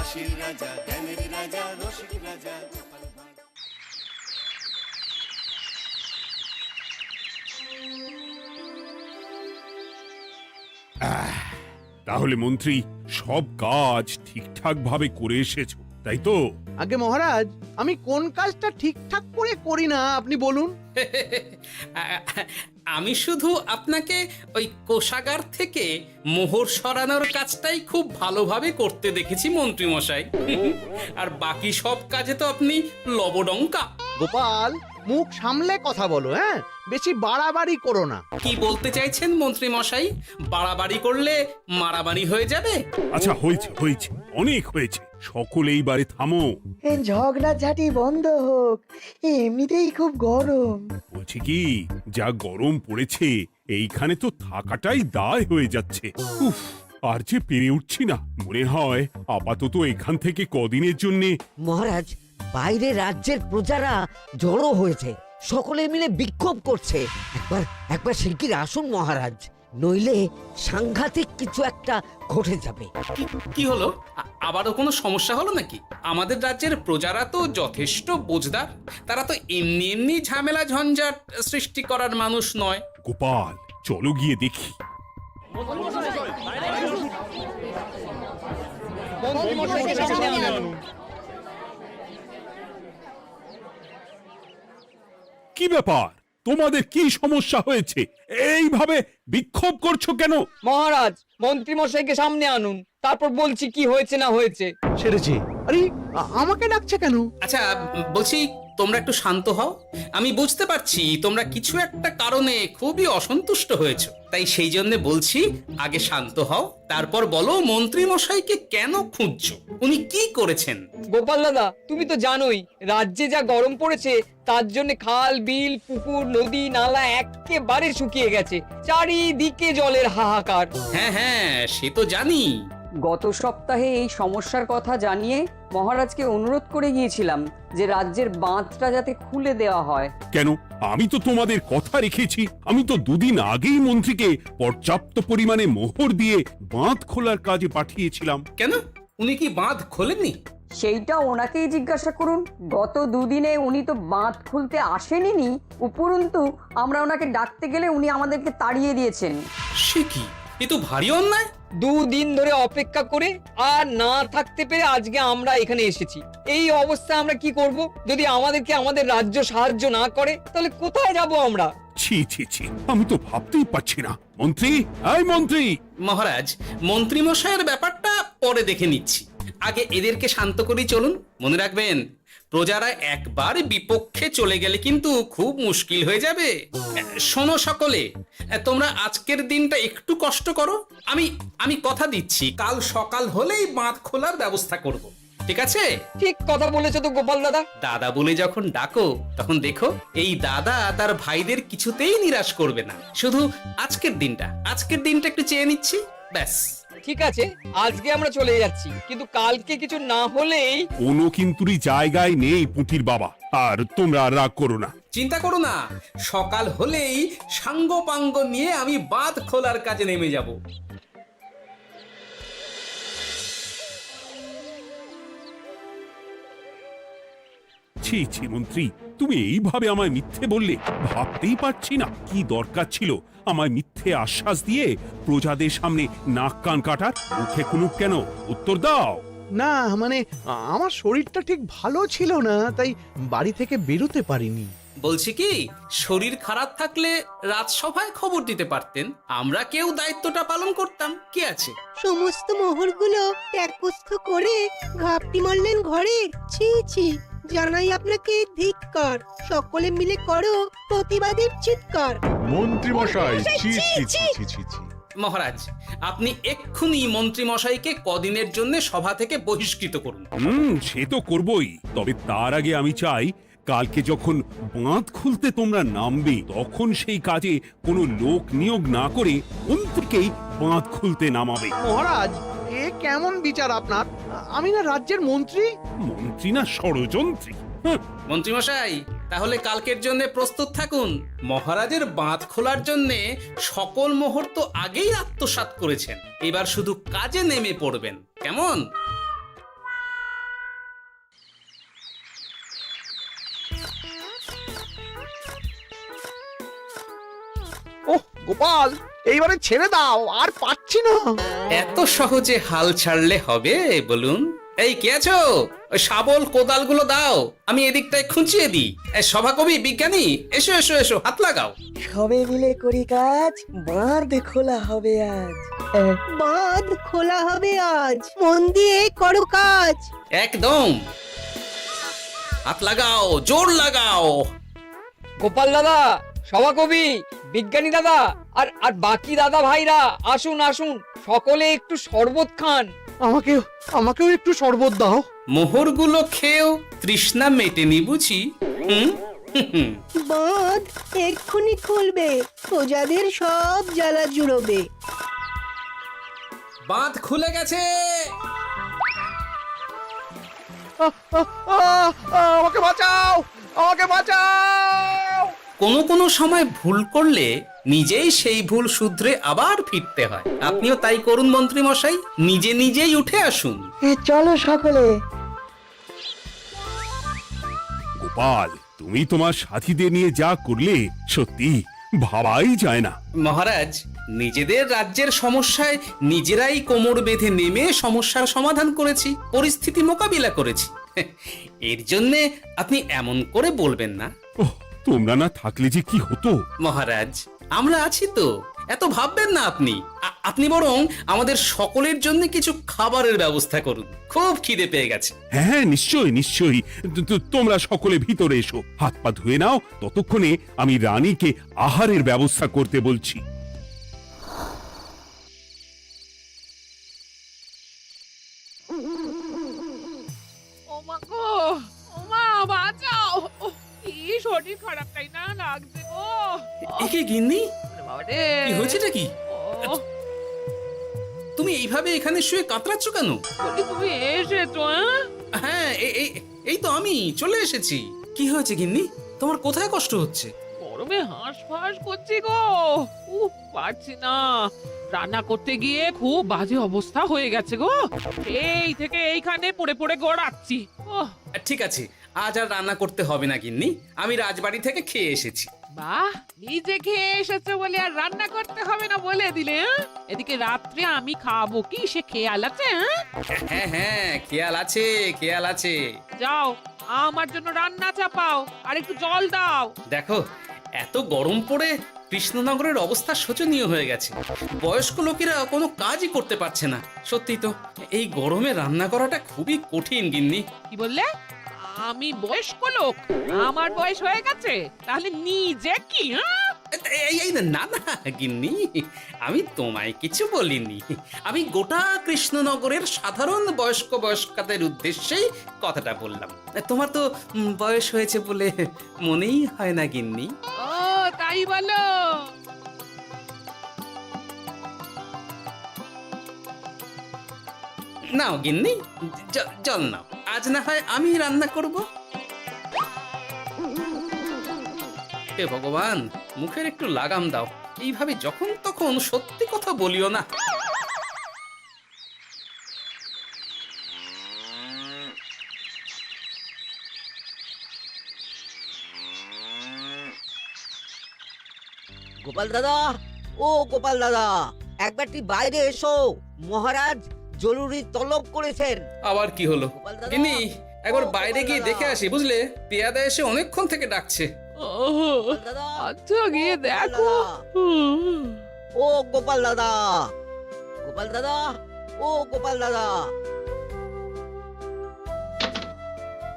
হাসির রাজা, জ্ঞানের রাজা, রসিক রাজা গোপাল ভাঁড়। তাহলে মন্ত্রী সব কাজ ঠিকঠাক ভাবে করে এসেছো, তাই তো? আগে মহারাজ, আমি কোন কাজটা ঠিকঠাক করে করি না আপনি বলুন। আমি শুধু আপনাকে ওই কোষাগার থেকে মোহর সরানোর কাজটাই খুব ভালোভাবে করতে দেখেছি মন্ত্রী মশাই। আর বাকি সব কাজে তো আপনি লবডঙ্কা। গোপাল, মুখ সামলে কথা বলো, হ্যাঁ? বেশি বাড়াবাড়ি করো না। কি বলতে চাইছেন মন্ত্রী মশাই? বাড়াবাড়ি করলে মারামারি হয়ে যাবে? আচ্ছা, হয়েছে হয়েছে, অনেক হয়েছে, সকলে এইবারে থামো। ঝগড়াঝাটি বন্ধ হোক, এমনিতেই খুব গরম। বলছি কি, যা গরম পড়েছে এইখানে তো থাকাটাই দায় হয়ে যাচ্ছে। উফ, আর যে পেরে উঠছি না। মনে হয় আপাতত এখান থেকে কদিনের জন্যে। মহারাজ, বাইরে রাজ্যের প্রজারা জড়ো হয়েছে, সকলে মিলে বিক্ষোভ করছে। একবার একবার শিগগির আসুন মহারাজ, নইলে সাংঘাতিক কিছু একটা ঘটে যাবে। কি হলো? আবারও কোনো সমস্যা হলো নাকি? আমাদের রাজ্যের প্রজারা তো যথেষ্ট বোঝদার, তারা তো এমনি এমনি ঝামেলা ঝঞ্ঝাট সৃষ্টি করার মানুষ নয়। গোপাল, চলো গিয়ে দেখি। কি ব্যাপার, তোমাদের কি সমস্যা হয়েছে? এইভাবে বিক্ষোভ করছো কেন? মহারাজ, মন্ত্রী মশাইকে সামনে আনুন, তারপর বলছি কি হয়েছে না হয়েছে। সেরেছে। আরে, আমাকে ডাকছে কেন? আচ্ছা, বলছি তোমরা একটু শান্ত হও। আমি বুঝতে পারছি তোমরা কিছু একটা কারণে খুবই অসন্তুষ্ট হয়েছো, তাই সেই জন্য বলছি আগে শান্ত হও, তারপর বলো মন্ত্রী মশাইকে কেন খুঁজছো, উনি কি করেছেন? গোপাল দাদা, তুমি তো জানোই রাজ্যে যা গরম পড়েছে, তার জন্য খাল বিল পুকুর নদী নালা একেবারে শুকিয়ে গেছে, চারিদিকে জলের হাহাকার। হ্যাঁ হ্যাঁ, সে তো জানি। গত সপ্তাহে এই সমস্যার কথা জানিয়ে মহারাজকে অনুরোধ করে গিয়েছিলাম যে রাজ্যের বাঁধটা যাতে খুলে দেওয়া হয়। কেন? আমি তো তোমাদের কথা রেখেছি। আমি তো দুদিন আগেই মন্ত্রীকে পর্যাপ্ত পরিমাণে মোহর দিয়ে বাঁধ খোলার কাজে পাঠিয়েছিলাম। কেন, উনি কি বাঁধ খোলেননি? সেইটা ওনাকেই জিজ্ঞাসা করুন। গত দুদিনে উনি তো বাঁধ খুলতে আসেনি, উপরন্তু আমরা ওনাকে ডাকতে গেলে উনি আমাদেরকে তাড়িয়ে দিয়েছেন। সে কি, এ তো ভারী অন্যায়। দুদিন ধরে অপেক্ষা করে আর না থাকতে পেরে আজকে আমরা এখানে এসেছি। এই অবস্থায় আমরা কি করব? যদি আমাদেরকে আমাদের রাজ্য সাহায্য না করে তাহলে কোথায় যাব আমরা? ছি ছি ছি, আমি তো ভাবতেই পারছি না। মন্ত্রী, এই মন্ত্রী! মহারাজ, মন্ত্রী মশাইয়ের ব্যাপারটা পরে দেখে নিচ্ছি, আগে এদেরকে শান্ত করেই চলুন। মনে রাখবেন, প্রজারা একবার বিপক্ষে চলে গেলে কিন্তু খুব মুশকিল হয়ে যাবে। শোনো সকলে, তোমরা আজকের দিনটা একটু কষ্ট করো। আমি কথা দিচ্ছি, কাল সকাল হলেই বাঁধ খোলার ব্যবস্থা করব, ঠিক আছে? ঠিক কথা বলেছো তো গোপাল দাদা। দাদা বলে যখন ডাকো, তখন দেখো এই দাদা তার ভাইদের কিছুতেই নিরাশ করবে না। শুধু আজকের দিনটা একটু চেয়ে নিচ্ছি, ব্যাস। ঠিক আছে, আজকে আমরা চলে যাচ্ছি, কিন্তু কালকে কিছু না হলেই। কোনো কিন্তুরই জায়গায় নেই পুঁটির বাবা। আর তোমরা আর রাগ করো না। চিন্তা করো না, সকাল হলেই সাঙ্গ পাঙ্গ নিয়ে আমি বাঁধ খোলার কাজে নেমে যাব। ছি ছি মন্ত্রী, তুমি এইভাবে আমায় মিথ্যে বললে। ভাবতেই পারছি না কি দরকার ছিল আমায় মিথ্যে আশ্বাস দিয়ে প্রজাদের সামনে নাক কান কাটার। মুখে কুলুপ কেন? উত্তর দাও। না, মানে আমার শরীরটা ঠিক ভালো ছিল না, তাই বাড়ি থেকে বেরোতে পারিনি। বলছি কি, শরীর খারাপ থাকলে রাজসভায় খবর দিতে পারতেন, আমরা কেউ দায়িত্বটা পালন করতাম, কি আছে? সমস্ত মোহরগুলো একস্থ করে ঘাপটি মারলেন ঘরে। ছি ছি, জানাই আপনাকে ধিক্কার। সকলে মিলে করো প্রতিবাদের চিৎকার। মন্ত্রী মশাই, ছি ছি ছি ছি ছি ছি। মহারাজ, আপনি এক্ষুনি মন্ত্রী মশাইকে কদিনের জন্য সভা থেকে বহিষ্কৃত করুন। সে তো করবই, তবে তার আগে আমি চাই কালকে যখন বাঁধ খুলতে তোমরা নামবে, তখন সেই কাজে কোনো লোক নিয়োগ না করে মন্ত্রীকেই বাঁধ খুলতে নামাবে। মহারাজ, এ কেমন বিচার আপনার? আমি না রাজ্যের মন্ত্রী। মন্ত্রী না ষড়যন্ত্রী। মন্ত্রী মশাই, তাহলে কালকের জন্য প্রস্তুত থাকুন। মহারাজের বাঁধ খোলার জন্য সকল মোহর তো আগেই আত্মসাৎ করেছেন, এবার শুধু কাজে নেমে পড়বেন, কেমন? গোপাল এইবারে ছেড়ে দাও, আর পাচ্ছি না। এত সহজে হাল ছাড়লে হবে বলুন? এই কে আছো? ওই শাবল কোদালগুলো দাও, আমি এদিকটায় খুঁচিয়ে দিই। সভাকবি, বিজ্ঞানী, এসো এসো এসো, হাত লাগাও। সবে মিলে করি কাজ, বাঁধ খোলা হবে আজ। বাঁধ খোলা হবে আজ, মন দিয়ে করো কাজ। একদম, হাত লাগাও, জোর লাগাও। গোপাল দাদা, সভাকবি, বিজ্ঞানী দাদা আর আর বাকি দাদা ভাইরা আসুন আসুন, সকলে একটু শরবত খান। আমাকেও একটু শরবত দাও। মোহরগুলো খেয়েও তৃষ্ণা মেটেনি বুঝি? হুম হুম। বাঁধ এক্ষুনি খুলবে, প্রজাদের সব জ্বালা জুড়োবে। বাঁধ খুলে গেছে। আমাকে বাঁচাও, আমাকে বাঁচাও। কোনো সময় ভুল করলে নিজেই সেই ভুল শুধরে আবার ফিরতে হয়। আপনিও তাই করুন মন্ত্রী মশাই, নিজে নিজেই উঠে আসুন। চলো সকলে। গোপাল, তুমি তোমার সাথীদের নিয়ে যা করলে সত্যি ভাবাই যায় না। মহারাজ, নিজেদের রাজ্যের সমস্যায় নিজেরাই কোমর বেঁধে নেমে সমস্যার সমাধান করেছি, পরিস্থিতি মোকাবিলা করেছি। এর জন্যে আপনি এমন করে বলবেন না। ওহ, তোমরা না থাকলে যে কি হতো। মহারাজ, আমরা আছি তো, এত ভাববেন না আপনি। আপনি বরং আমাদের সকলের জন্য কিছু খাবারের ব্যবস্থা করুন, খুব খিদে পেয়ে গেছে। হ্যাঁ, নিশ্চয়ই নিশ্চয়ই। তোমরা সকলে ভিতরে এসো, হাত পা ধুয়ে নাও, ততক্ষণে আমি রানীকে আহারের ব্যবস্থা করতে বলছি। ওমা গো, ওমা বাঁচাও, কি শরীর খারাপ তাই না লাগছে গো। একে গিন্নি, বাবারে, কি হয়েছেটা কি? ও, তুমি এইভাবে এখানে শুয়ে কাতরাচ্ছ কেন? বলি তুমি এসেছো? হ্যাঁ, এই তো আমি চলে এসেছি। কি হয়েছে গিন্নি? তোমার কোথায় কষ্ট হচ্ছে? গরমে হাঁসফাঁস করছি গো, পারছি না। রান্না করতে গিয়ে খুব বাজে অবস্থা হয়ে গেছে গো, এই থেকে এইখানে পড়ে পড়ে গড়াচ্ছি। ওহ, ঠিক আছে, আজ আর রান্না করতে হবে না গিন্নি, আমি রাজবাড়ি থেকে খেয়ে এসেছি। বাহ, নিজে খেয়ে এসেছো বলে আর রান্না করতে হবে না বলে দিলে, হ্যাঁ? এদিকে রাত্রে আমি খাবো কি সে খেয়াল আছে? হ্যাঁ হ্যাঁ, খেয়াল আছে, খেয়াল আছে। যাও, আমার জন্য রান্না চাপাও আর একটু জল দাও। দেখো, এত গরম পড়ে কৃষ্ণনগরের অবস্থা শোচনীয় হয়ে গেছে। বয়স্ক লোকেরা কোনো কাজই করতে পারছে না। সত্যি তো, এই গরমে রান্না করাটা খুবই কঠিন গিন্নি। কি বললে? আমি বয়স্ক লোক? আমার বয়স হয়ে গেছে, তাহলে নিজে কি? হ্যাঁ, এই না না গিন্নি, আমি তোমায় কিছু বলিনি। আমি গোটা কৃষ্ণনগরের সাধারণ বয়স্কাদের উদ্দেশ্যেই কথাটা বললাম। তোমার তো বয়স হয়েছে বলে মনেই হয় না গিন্নি। ও তাই বলো? নাও গিন্নি, জল নাও। আজ না হয় আমি রান্না করব। হে ভগবান, মুখের একটু লাগাম দাও। এইভাবে যখন তখন সত্যি কথা বলিও না। গোপাল দাদা, ও গোপাল দাদা, একবারটি বাইরে এসো, মহারাজ জরুরি তলব করেছেন। আবার কি হলো? গোপাল দাদা, গিন্নি, একবার ও বাইরে গিয়ে গোপাল দেখে দাদা। আসি, বুঝলে? পেয়াদা এসে অনেকক্ষণ থেকে ডাকছে। গোপাল দাদা, আচ্ছা গিয়ে গোপাল দেখো। দাদা, ও গোপাল দাদা, গোপাল দাদা, ও গোপাল দাদা,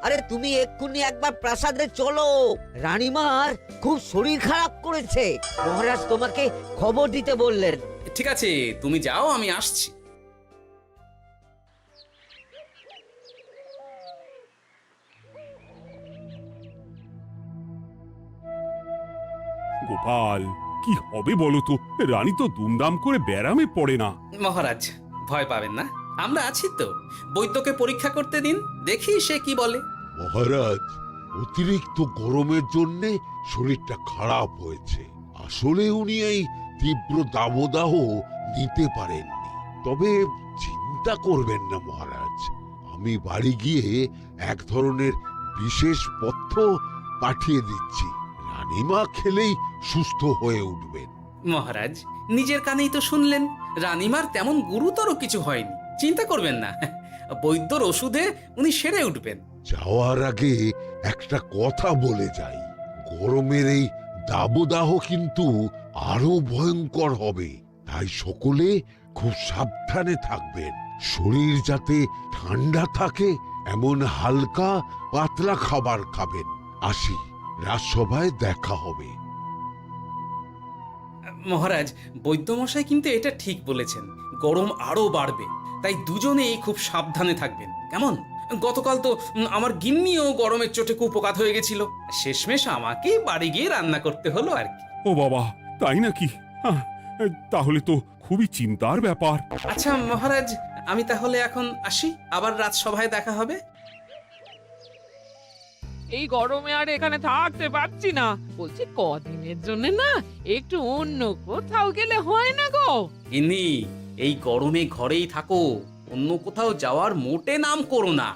আরে তুমি এক্ষুনি একবার প্রাসাদে চলো, রানীমার খুব শরীর খারাপ করেছে, মহারাজ তোমাকে খবর দিতে বললেন। ঠিক আছে, তুমি যাও, আমি আসছি। গোপাল, কি হবে বলো তো? রানী তো দুমদাম করে ব্যারামে পড়ে না। মহারাজ, ভয় পাবেন না, আমরা আছি তো। বৈদ্যকে পরীক্ষা করতে দিন, দেখি সে কি বলে। মহারাজ, অতিরিক্ত গরমের জন্য শরীরটা খারাপ হয়েছে। আসলে উনি এই তীব্র দাবদাহ নিতে পারেননি। তবে চিন্তা করবেন না মহারাজ, আমি বাড়ি গিয়ে এক ধরনের বিশেষ পথ্য পাঠিয়ে দিচ্ছি। রানীমা খেলেই সুস্থ হয়ে উঠবেন। মহারাজ নিজের কানেই তো শুনলেন, রানীমার তেমন গুরুতর কিছু হয়নি, চিন্তা করবেন না। বৈদ্যর ওষুধে উনি সেরে উঠবেন। যাওয়ার আগে একটা কথা বলে যাই, গরমের এই দাবদাহ কিন্তু আরো ভয়ঙ্কর হবে, তাই সকলে খুব সাবধানে থাকবেন। শরীর যাতে ঠান্ডা থাকে এমন হালকা পাতলা খাবার খাবেন। আসি, রাজসভায় দেখা হবে। মহারাজ, বৈদ্যমশাই কিন্তু এটা ঠিক বলেছেন, গরম আরো বাড়বে, তাই দুজনেই খুব সাবধানে থাকবেন, কেমন? গতকাল তো আমার গিন্নিও গরমের চোটে কুপোকাত হয়ে গেছিল, শেষমেশ আমাকে বাড়ি গিয়ে রান্না করতে হলো আর কি। ও বাবা, তাই নাকি? তাহলে তো খুবই চিন্তার ব্যাপার। আচ্ছা মহারাজ, আমি তাহলে এখন আসি, আবার রাজসভায় দেখা হবে। এই গরমে আর এখানে থাকতে পারছি না, বলছি কদিনের জন্য না একটু অন্য কোথাও গেলে হয় না গো? গিন্নি, এই গরমে ঘরেই থাকো, অন্য কোথাও যাওয়ার মোটে নাম করো না।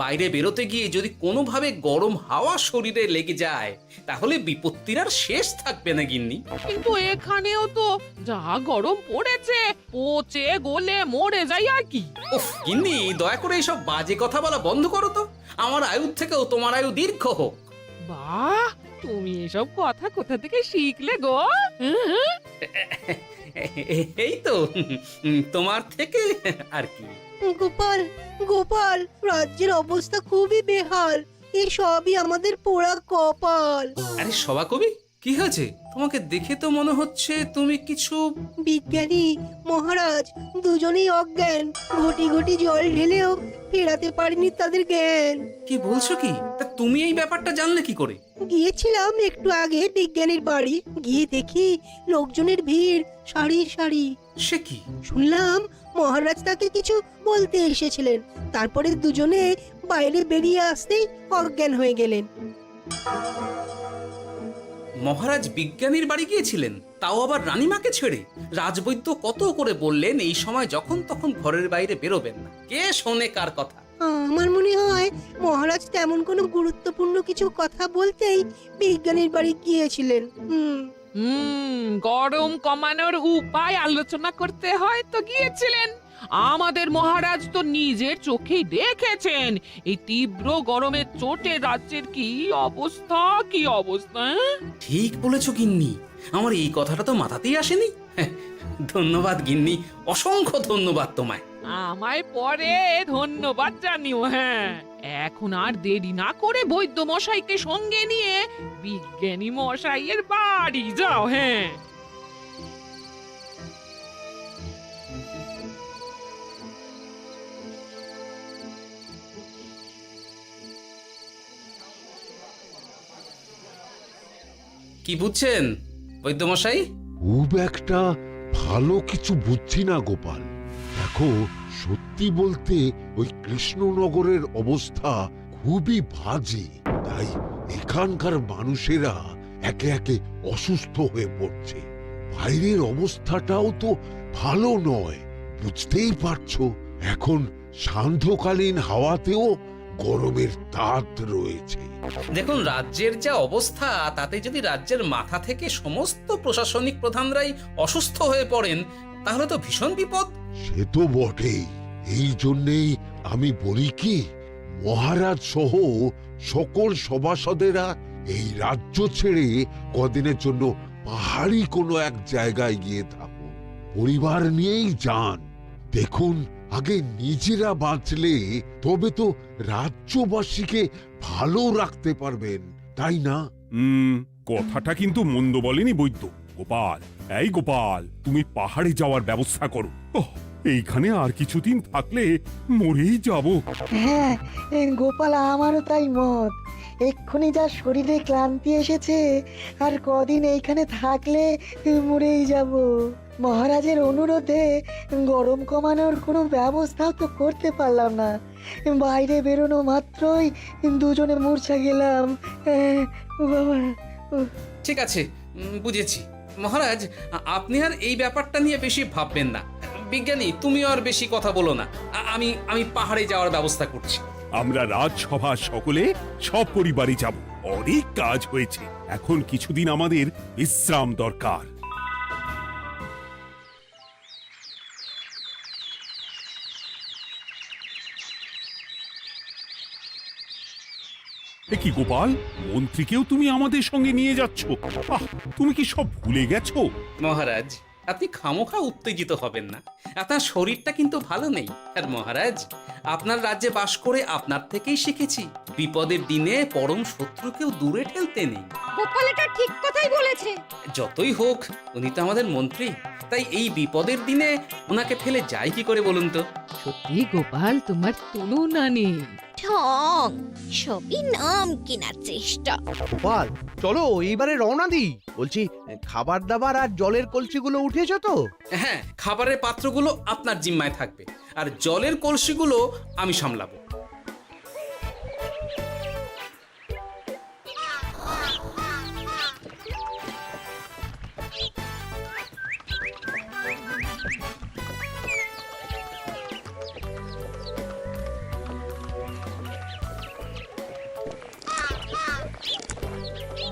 বাইরে বেরোতে গিয়ে যদি কোনোভাবে গরম হাওয়া শরীরে লেগে যায় তাহলে বিপত্তির আর শেষ থাকবে না গিন্নি। কিন্তু এখানেও তো যা গরম পড়েছে, পচে গলে মরে যাই আর কি। উফ গিন্নি, দয়া করে এইসব বাজে কথা বলা বন্ধ করো তো, আমার আয়ু থেকেও তোমার আয়ু দীর্ঘ হোক। বাহ, তুমি এসব কথা কোথা থেকে শিখলে গো? হুম? এই তো তোমার থেকে আর কি। গোপাল, গোপাল, রাজ্যের অবস্থা খুবই বেহাল। এই সবই আমাদের পোড়া কপাল। আরে সভা কবি, কি হয়েছে? তোমাকে দেখে তো মনে হচ্ছে তুমি কিছু... বিজ্ঞানী মহারাজ দুজনেই অজ্ঞান, ঘটি ঘটি জল ঢেলেও ফেরাতে পারেনি তাদের জ্ঞান। কি বলছো কি? তা তুমি এই ব্যাপারটা জানলে কি করে? গিয়েছিলাম একটু আগে বিজ্ঞানীর বাড়ি, গিয়ে দেখি লোকজনের ভিড় সারি সারি। সে কি? শুনলাম মহারাজ তাকে কিছু বলতে এসেছিলেন, তারপরে দুজনে বাইরে বেরিয়ে আসতেই অজ্ঞান হয়ে গেলেন। মহারাজ বিজ্ঞানীর বাড়ি গিয়েছিলেন, তাও আবার রানীমাকে ছেড়ে? রাজবৈদ্য কত করে বললেন এই সময় যখন তখন ঘরের বাইরে বেরোবেন না, কে শোনে কার কথা? আমার মনে হয় মহারাজ তেমন কোনো গুরুত্বপূর্ণ কিছু কথা বলতেই বিজ্ঞানীর বাড়ি গিয়েছিলেন। গরম কমানোর উপায় আলোচনা করতে হয় তো গিয়েছিলেন। আমাদের মহারাজ তো নিজের চোখেই দেখেছেন এই তীব্র গরমের চোটে রাজ্যের কি অবস্থা, কি অবস্থা। ঠিক বলেছো গিন্নি, আমার এই কথাটা তো মাথাতেই আসেনি। ধন্যবাদ গিন্নি, অসংখ্য ধন্যবাদ তোমায়। আমায় পরে ধন্যবাদ জানিও। হ্যাঁ, এখন আর দেরি না করে বৈদ্য মশাইকে সঙ্গে নিয়ে বিজ্ঞানী মশাইয়ের বাড়ি যাও। হ্যাঁ, কি বুঝছেন বৈদ্যমশাই? খুব একটা ভালো কিছু বুঝছি না গোপাল। দেখো, সত্যি বলতে ওই কৃষ্ণনগরের অবস্থা খুবই বাজে, তাই এখানকার মানুষেরা একে একে অসুস্থ হয়ে পড়ছে। বাইরের অবস্থাটাও তো ভালো নয়, বুঝতেই পারছো। এখন সান্ধ্যকালীন হাওয়াতেও গরমের তাত রয়েছে। দেখুন, রাজ্যের যা অবস্থা তাতে যদি রাজ্যের মাথা থেকে সমস্ত প্রশাসনিক প্রধানরাই অসুস্থ হয়ে পড়েন তাহলে তো ভীষণ বিপদ। সে তো বটেই, এই জন্যেই আমি বলি কি, মহারাজ সহ সকল সভাসদেরা এই রাজ্য ছেড়ে কদিনের জন্য পাহাড়ি কোনো এক জায়গায় গিয়ে থাকুন, পরিবার নিয়েই যান। দেখুন, আগে নিজেরা বাঁচলে তবে তো রাজ্যবাসীকে ভালো রাখতে পারবেন, তাই না? কথাটা কিন্তু মন্দ বলেনি বৈদ্য। গোপাল, এই গোপাল, তুমি পাহাড়ে যাওয়ার ব্যবস্থা করো। এইখানে আর কিছুদিন থাকলে মরেই যাব। হ্যাঁ গোপাল, আমারও তাই মত। এক্ষুনি যা শরীরে ক্লান্তি এসেছে, আর কদিন এইখানে থাকলে মরেই যাব। মহারাজের অনুরোধে গরম কমানোর কোনো ব্যবস্থাও তো করতে পারলাম না, বাইরে বেরোনো মাত্রই দুজনে মূর্ছা গেলাম। বাবা, ঠিক আছে, বুঝেছি। মহারাজ, আপনি আর এই ব্যাপারটা নিয়ে বেশি ভাববেন না। বিজ্ঞানী, তুমিও আর বেশি কথা বলো না। আমি পাহাড়ে যাওয়ার ব্যবস্থা করছি। আমরা রাজসভা সকলে সব পরিবারই যাব। অনেক কাজ হয়েছে, এখন কিছুদিন আমাদের বিশ্রাম দরকার। এ কি গোপাল, মন্ত্রীকেও তুমি আমাদের সঙ্গে নিয়ে যাচ্ছ? আহ, তুমি কি সব ভুলে গেছো? মহারাজ, আপনি খামোখা উত্তেজিত হবেন না। আপনার শরীরটা কিন্তু ভালো নেই। আর মহারাজ, আপনার রাজ্যে বাস করে আপনার থেকেই শিখেছি বিপদের দিনে পরম শত্রুকেও দূরে ঠেলতে নেই। গোপাল এটা ঠিক কথাই বলেছে। যতই হোক, উনি তো আমাদের মন্ত্রী, তাই এই বিপদের দিনে ওনাকে ফেলে যায় কি করে বলুন তো? সত্যি গোপাল, তোমার তুলনা নেই। ঠং, সবই নাম কেনার চেষ্টা। গোপাল, চলো এইবারে রওনা দিই। বলছি, খাবার দাবার আর জলের কলসিগুলো উঠেছো তো? হ্যাঁ, খাবারের পাত্রগুলো আপনার জিম্মায় থাকবে, আর জলের কলসিগুলো আমি সামলাবো।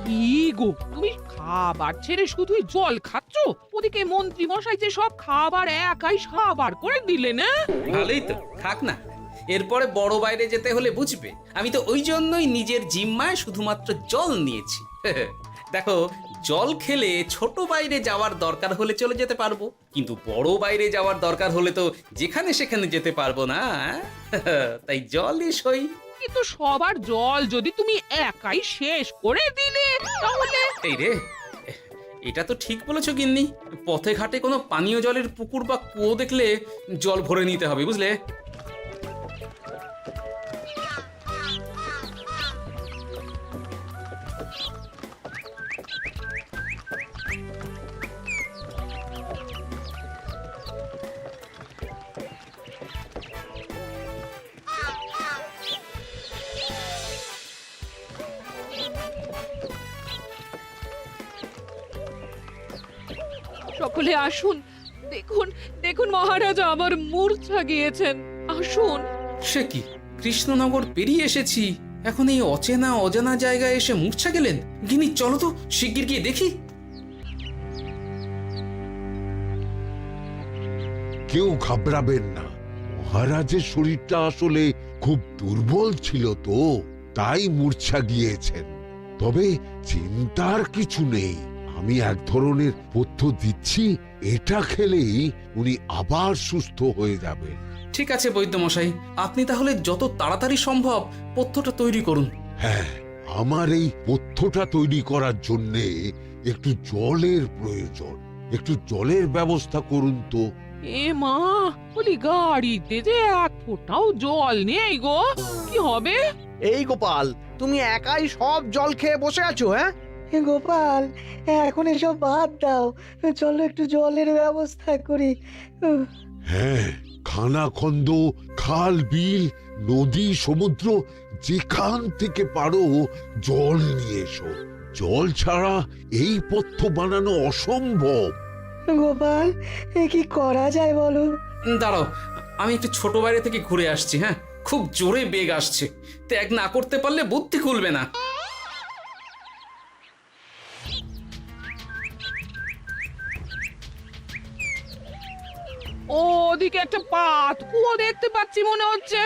কি গো, তুমি খাবার ছেড়ে শুধুই জল খাচ্ছ? ওদিকে মন্ত্রী মশাই যে সব খাবার একাই সাবার করে দিলে না? ভালোই তো, থাক না। এরপরে বড় বাইরে যেতে হলে বুঝবে, আমি তো ওই জন্যই নিজের জিম্মায় শুধুমাত্র জল নিয়েছি। দেখো, জল খেলে ছোট বাইরে যাওয়ার দরকার হলে চলে যেতে পারবো, কিন্তু বড় বাইরে যাওয়ার দরকার হলে তো যেখানে সেখানে যেতে পারবো না। তাই জলই সই। কিন্তু সবার জল যদি তুমি একাই শেষ করে দিলে তাহলে? এই রে, এটা তো ঠিক বলেছো গিন্নি। পথে ঘাটে কোনো পানীয় জলের পুকুর বা কুয়ো দেখলে জল ভরে নিতে হবে, বুঝলে? সকলে আসুন, দেখুন দেখুন মহারাজ আমার মূর্ছা গিয়েছেন। আসুন। সে কি, কৃষ্ণনগর পেরিয়ে এসেছি, এখন এই অচেনা অজানা জায়গায় এসে মূর্ছা গেলেন? গিনি, চলো তো শিগগির গিয়ে দেখি। কেউ ঘাবড়াবেন না, মহারাজের শরীরটা আসলে খুব দুর্বল ছিল তো, তাই মূর্ছা গিয়েছেন। তবে চিন্তার কিছু নেই, আমি এক ধরনের পথ্য দিচ্ছি, এটা খেলেই উনি আবার সুস্থ হয়ে যাবেন। ঠিক আছে বৈদ্য মশাই, আপনি তাহলে যত তাড়াতাড়ি সম্ভব পথ্যটা তৈরি করুন। হ্যাঁ, আমার এই পথ্যটা তৈরি করার জন্যে একটু জলের প্রয়োজন। একটু জলের ব্যবস্থা করুন তো। এ মা, বলি গাড়িতে যে এক ফোঁটাও জল নেই গো, কি হবে? এই গোপাল, তুমি একাই সব জল খেয়ে বসে আছো? হ্যাঁ গোপাল, এখন এসব বাদ দাও, চলো একটু জলের ব্যবস্থা করি। হ্যাঁ, খানাখন্দ, খাল, বিল, নদী, সমুদ্র, যেখান থেকে পারো জল নিয়ে এসো। জল ছাড়া এই পথ্য বানানো অসম্ভব। গোপাল, এ কি করা যায় বলো? দাঁড়াও, আমি একটু ছোট বাইরে থেকে ঘুরে আসছি। হ্যাঁ, খুব জোরে বেগ আসছে, ত্যাগ না করতে পারলে বুদ্ধি খুলবে না। ওদিকে একটা পাত কুয়ো দেখতে পাচ্ছি মনে হচ্ছে।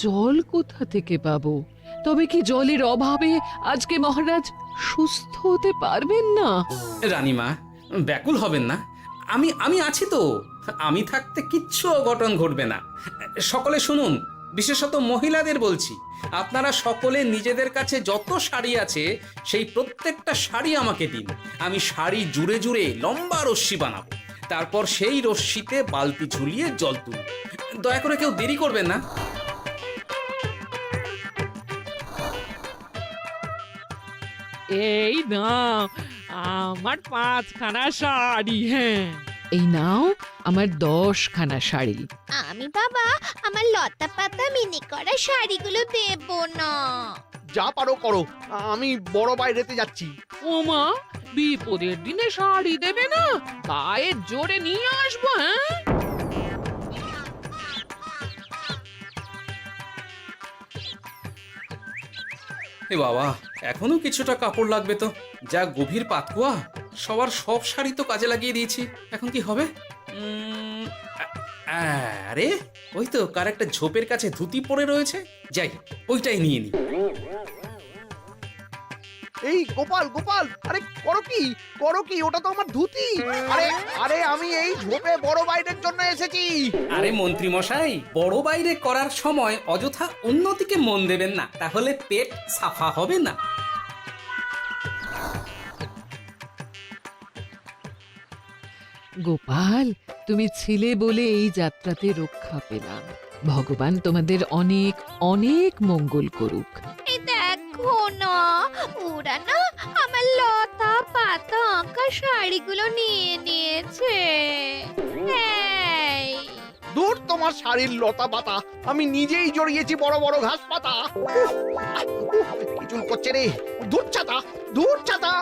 জল কোথা থেকে পাবো? তবে কি জলের অভাবে আজকে মহারাজ সুস্থ হতে পারবেন না? রানীমা, ব্যাকুল হবেন না, আমি আছি তো। আমি থাকতে কিচ্ছু অঘটন ঘটবে না। সকলে শুনুন, বিশেষত মহিলাদের বলছি, আপনারা সকলে নিজেদের কাছে যত শাড়ি আছে সেই প্রত্যেকটা শাড়ি আমাকে দিন। আমি শাড়ি জুড়ে জুড়ে লম্বা রশ্মি বানাবো, তারপর সেই রশ্মিতে বালতি ঝুলিয়ে জল তুলব। দয়া করে কেউ দেরি করবেন না। এই নাও আমার 5খানা শাড়ি। হ্যাঁ, এই নাও আমার 10খানা শাড়ি। আমি বাবা আমার লতা পাতা মিনি করা শাড়িগুলো দেব না। যা পারো করো, আমি বড় বাইরেতে যাচ্ছি। ওমা, বিপদের দিনে শাড়ি দেবে না? গায়ের জোরে নিয়ে আসবো। হ্যাঁ, এ বাবা, এখনো কিছুটা কাপড় লাগবে তো। যা গভীর পাতকুয়া, সবার সব শাড়ি তো কাজে লাগিয়ে দিয়েছি, এখন কি হবে? আরে ওই তো কার একটা ঝোপের কাছে ধুতি পড়ে রয়েছে, যাই ওইটাই নিয়ে নি। এই গোপাল গোপাল, আরে করো কি, ওটা তো আমার ধুতি। আরে আরে আমি এই ঝোপে বড় বাইরের জন্য এসেছি। আরে মন্ত্রী মশাই, বড় বাইরে করার সময় অযথা অন্যদিকে মন দেবেন না, তাহলে পেট সাফা হবে না। গোপাল, তুমি ছিলে বলে এই যাত্রাতে রক্ষা পেলাম। ভগবান তোমাদের অনেক অনেক মঙ্গল করুক। এই দেখো না, ওরা না আমার লতা পাতা আঁকা শাড়িগুলো নিয়ে নিয়েছে। এই দূর তোমার শাড়ির লতা পাতা, আমি নিজেই জড়িয়েছি বড় বড় ঘাস পাতা। কি চুল করছে রে, দূর ছাতা।